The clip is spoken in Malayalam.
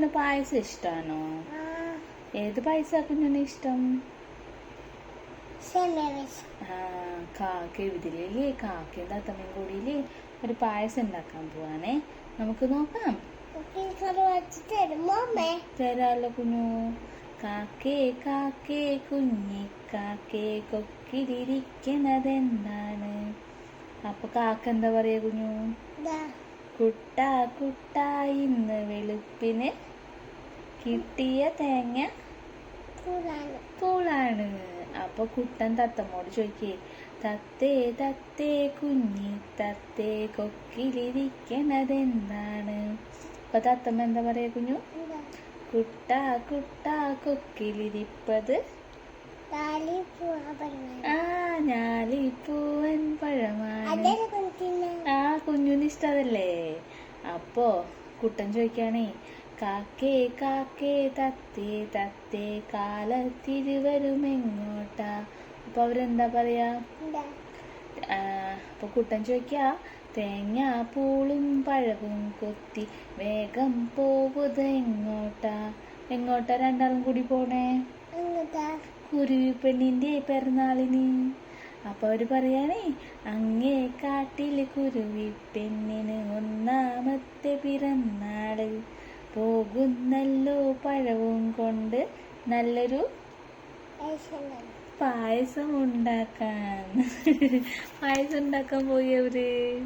കുഞ്ഞിന് പായസം ഇഷ്ടമാണോ? ഏത് പായസാ കുഞ്ഞിന് ഇഷ്ടം? കാക്ക ഇതിലേ കാക്കയും തത്തമ്മയും കൂടിയില്ലേ ഒരു പായസം ഉണ്ടാക്കാൻ പോവാണേ. നമുക്ക് നോക്കാം. തരാലോ കുഞ്ഞു. കാക്കേ കാക്കേ കുഞ്ഞിക്കാക്കേ കൊക്കിലിരിക്കണതെന്താണ്? അപ്പൊ കാക്ക എന്താ പറയാ കുഞ്ഞു? കുട്ടാ കുട്ടാ ഇന്ന് വെളുപ്പിന് കിട്ടിയ തേങ്ങ പൂളാണ്. അപ്പൊ കുട്ടൻ തത്തമ്മോട് ചോദിക്കേ, തത്തേ തത്തേ കുഞ്ഞി തത്തേ കൊക്കിലിരിക്കണതെന്താണ്? അപ്പൊ തത്തമ്മ എന്താ പറയാ കുഞ്ഞു? കുട്ടാ കുട്ടാ കൊക്കിലിരിപ്പത് ഞാലിപ്പൂവൻ പഴമാണ്. കുഞ്ഞിന് ഇഷ്ടതല്ലേ? അപ്പോ കുട്ടൻ ചോദിക്കാണേ, കാക്കേ കാക്കേ തത്തേ തത്തേ കാലത്തിരുവരുമെങ്ങോട്ടാ? അപ്പൊ അവരെന്താ പറയാ? അപ്പൊ കുട്ടൻ ചോദിക്കാ, തേങ്ങ പൂളും പഴവും കൊത്തി വേഗം പോവുത് എങ്ങോട്ടാ? എങ്ങോട്ടാ രണ്ടാളും കൂടി പോണേ? കുരുവി പെണ്ണിന്റെ പിറന്നാളിന്. അപ്പൊ അവര് പറയാണേ, അങ്ങേ കാട്ടില് കുരുവി പെണ്ണിന് ഒന്നാമത്തെ പിറന്നാള്. പോകുന്നല്ലോ പഴവും കൊണ്ട് നല്ലൊരു പായസം ഉണ്ടാക്കാൻ. പായസം ഉണ്ടാക്കാൻ പോയി അവര്.